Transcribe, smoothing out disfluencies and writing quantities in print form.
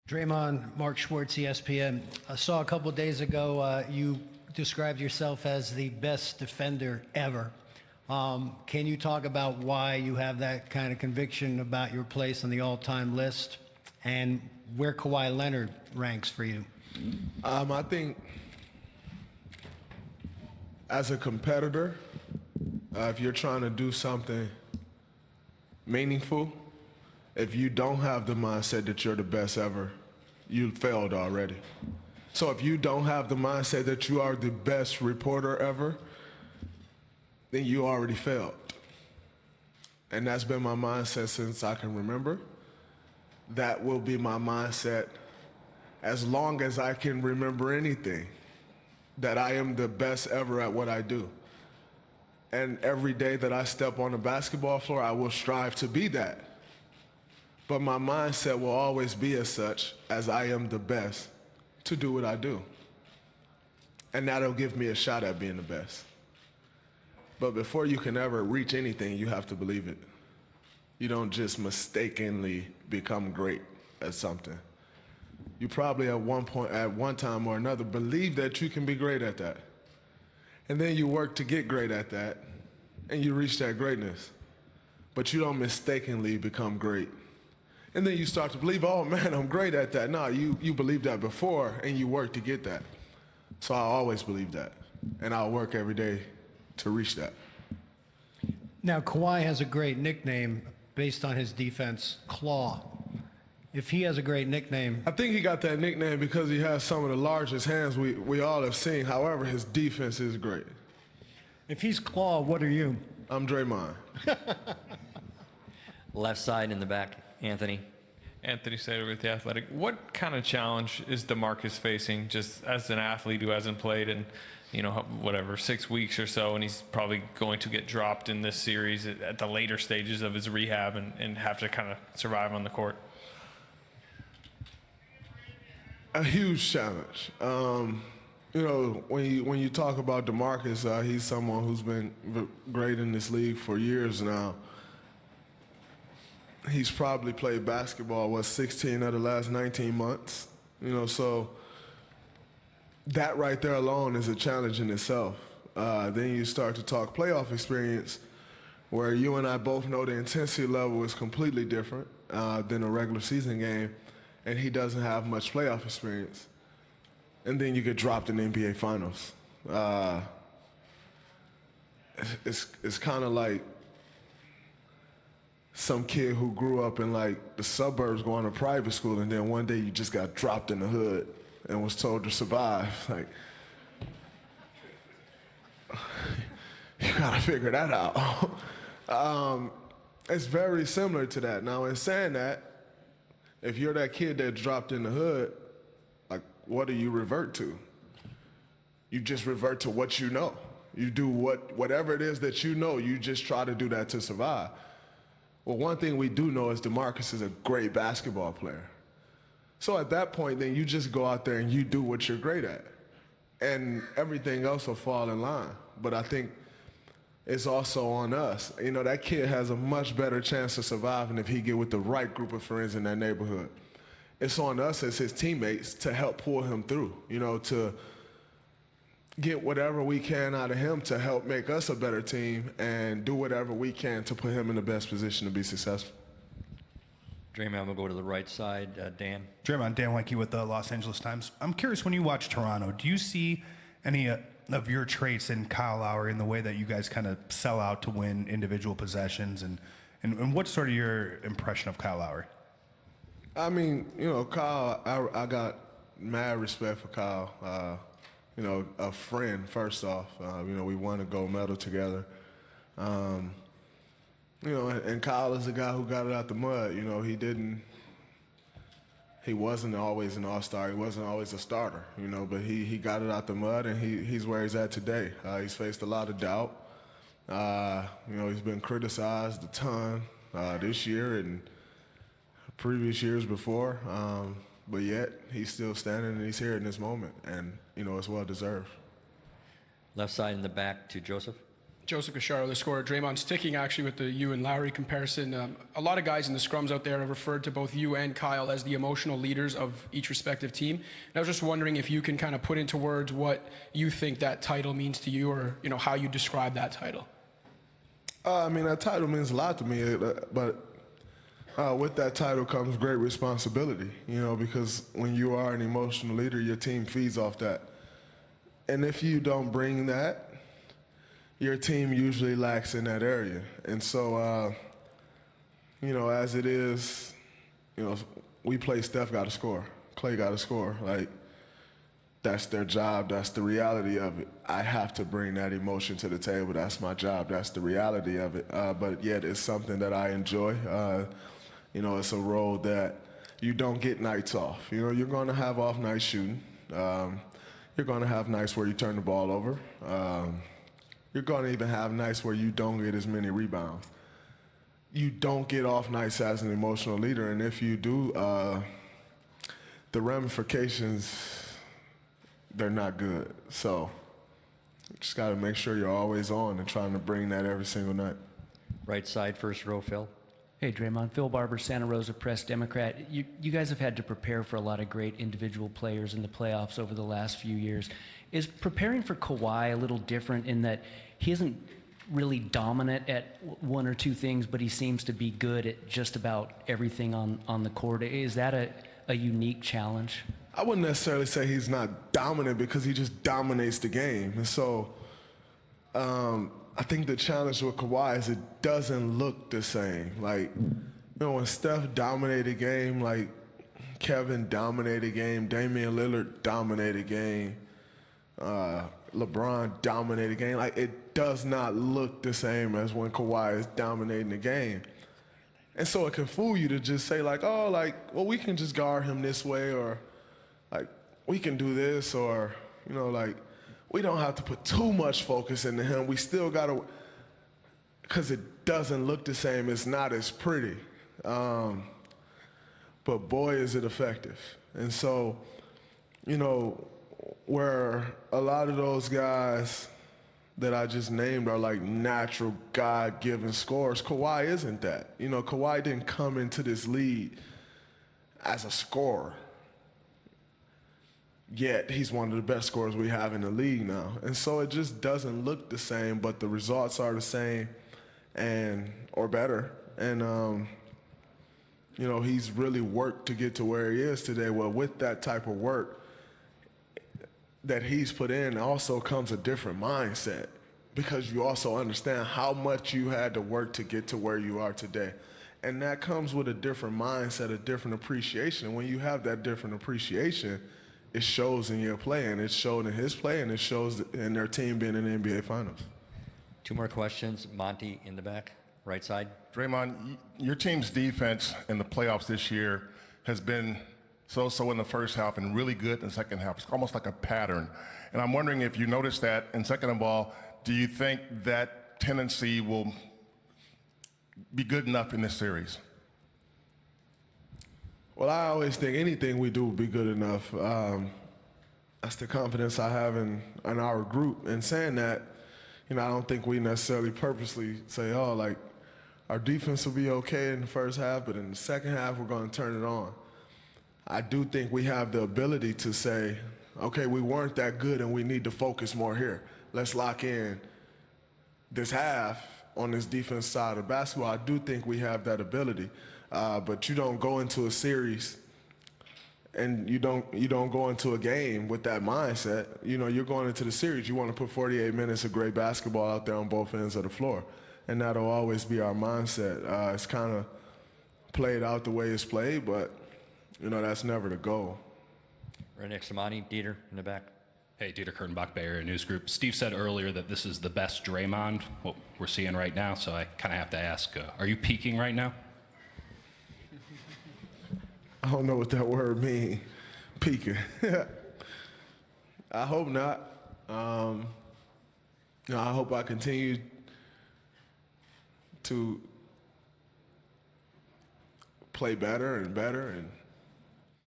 Draymond, Mark Schwartz, ESPN. I saw a couple days ago you described yourself as the best defender ever. Can you talk about why you have that kind of conviction about your place on the all-time list and where Kawhi Leonard ranks for you? I think as a competitor, if you're trying to do something meaningful, if you don't have the mindset that you're the best ever, you failed already. So if you don't have the mindset that you are the best reporter ever, then you already failed. And that's been my mindset since I can remember. That will be my mindset as long as I can remember anything, that I am the best ever at what I do. And every day that I step on the basketball floor, I will strive to be that. But my mindset will always be as such, as I am the best to do what I do. And that'll give me a shot at being the best. But before you can ever reach anything, you have to believe it. You don't just mistakenly become great at something. You probably at one time or another, believe that you can be great at that. And then you work to get great at that, and you reach that greatness. But you don't mistakenly become great. And then you start to believe, oh man, I'm great at that. No, you believed that before, and you work to get that. So I always believe that, and I'll work every day to reach that. Now, Kawhi has a great nickname based on his defense, Claw. If he has a great nickname... I think he got that nickname because he has some of the largest hands we all have seen. However, his defense is great. If he's Claw, what are you? I'm Draymond. Left side in the back, Anthony. Anthony Sater with The Athletic. What kind of challenge is DeMarcus facing just as an athlete who hasn't played in, 6 weeks or so, and he's probably going to get dropped in this series at the later stages of his rehab and have to kind of survive on the court? A huge challenge. When you talk about DeMarcus, he's someone who's been great in this league for years now. He's probably played basketball, 16 of the last 19 months. So that right there alone is a challenge in itself. Then you start to talk playoff experience, where you and I both know the intensity level is completely different than a regular season game, and he doesn't have much playoff experience. And then you get dropped in the NBA Finals. It's kind of like some kid who grew up in like the suburbs going to private school, and then one day you just got dropped in the hood and was told to survive. Like, you gotta figure that out. It's very similar to that. Now, in saying that, if you're that kid that dropped in the hood, like, what do you revert to? You just revert to what you know. You do whatever it is that you know, you just try to do that to survive. Well, one thing we do know is DeMarcus is a great basketball player. So at that point, then you just go out there and you do what you're great at. And everything else will fall in line. But I think it's also on us. That kid has a much better chance of surviving if he get with the right group of friends in that neighborhood. It's on us as his teammates to help pull him through, to get whatever we can out of him to help make us a better team and do whatever we can to put him in the best position to be successful. Draymond, we'll go to the right side. Dan. Draymond, Dan Weinke with the Los Angeles Times. I'm curious, when you watch Toronto, do you see any of your traits in Kyle Lowry in the way that you guys kind of sell out to win individual possessions? And what's sort of your impression of Kyle Lowry? I mean, Kyle, I got mad respect for Kyle. A friend, first off. We won a gold medal together. And Kyle is a guy who got it out the mud. He wasn't always an all-star. He wasn't always a starter, but he got it out the mud, and he's where he's at today. He's faced a lot of doubt. He's been criticized a ton this year and previous years before. But yet, he's still standing and he's here in this moment, and, it's well-deserved. Left side in the back to Joseph. Joseph Gasharo, the scorer. Draymond, sticking actually with the you and Lowry comparison. A lot of guys in the scrums out there have referred to both you and Kyle as the emotional leaders of each respective team. And I was just wondering if you can kind of put into words what you think that title means to you, or how you describe that title. I mean, that title means a lot to me, but with that title comes great responsibility, because when you are an emotional leader, your team feeds off that. And if you don't bring that, your team usually lacks in that area. And so, as it is, we play Steph got to score, Clay got to score. Like, that's their job. That's the reality of it. I have to bring that emotion to the table. That's my job. That's the reality of it. But yet it's something that I enjoy. It's a role that you don't get nights off. You're going to have off nights shooting. You're going to have nights where you turn the ball over. You're going to even have nights where you don't get as many rebounds. You don't get off nights as an emotional leader, and if you do, the ramifications, they're not good. So you just got to make sure you're always on and trying to bring that every single night. Right side, first row, Phil. Hey, Draymond. Phil Barber, Santa Rosa Press Democrat. You guys have had to prepare for a lot of great individual players in the playoffs over the last few years. Is preparing for Kawhi a little different in that he isn't really dominant at one or two things, but he seems to be good at just about everything on the court? Is that a unique challenge? I wouldn't necessarily say he's not dominant because he just dominates the game. And so I think the challenge with Kawhi is it doesn't look the same. Like, when Steph dominated a game, like Kevin dominated a game, Damian Lillard dominated a game, LeBron dominated a game, like it does not look the same as when Kawhi is dominating the game. And so it can fool you to just say well, we can just guard him this way, or like we can do this, or, we don't have to put too much focus into him. We still got to, because it doesn't look the same. It's not as pretty. But boy, is it effective. And so, where a lot of those guys that I just named are like natural God-given scorers, Kawhi isn't that. Kawhi didn't come into this league as a scorer. Yet he's one of the best scorers we have in the league now. And so it just doesn't look the same, but the results are the same or better. And, he's really worked to get to where he is today. Well, with that type of work that he's put in also comes a different mindset, because you also understand how much you had to work to get to where you are today. And that comes with a different mindset, a different appreciation. And when you have that different appreciation, it shows in your play, and it showed in his play, and it shows in their team being in the NBA Finals. Two more questions. Monty in the back, right side. Draymond, your team's defense in the playoffs this year has been so-so in the first half and really good in the second half. It's almost like a pattern. And I'm wondering if you noticed that, and second of all, do you think that tendency will be good enough in this series? Well, I always think anything we do will be good enough. That's the confidence I have in our group. And saying that, I don't think we necessarily purposely say, our defense will be okay in the first half, but in the second half, we're going to turn it on. I do think we have the ability to say, okay, we weren't that good and we need to focus more here. Let's lock in this half on this defense side of basketball. I do think we have that ability. But you don't go into a series and you don't go into a game with that mindset. You're going into the series. You want to put 48 minutes of great basketball out there on both ends of the floor. And that'll always be our mindset. It's kind of played out the way it's played, but, that's never the goal. Right next to Monty, Dieter in the back. Hey, Dieter Kurtenbach, Bay Area News Group. Steve said earlier that this is the best Draymond, what we're seeing right now, so I kind of have to ask, are you peaking right now? I don't know what that word means, peaking. I hope not. I hope I continue to play better and better and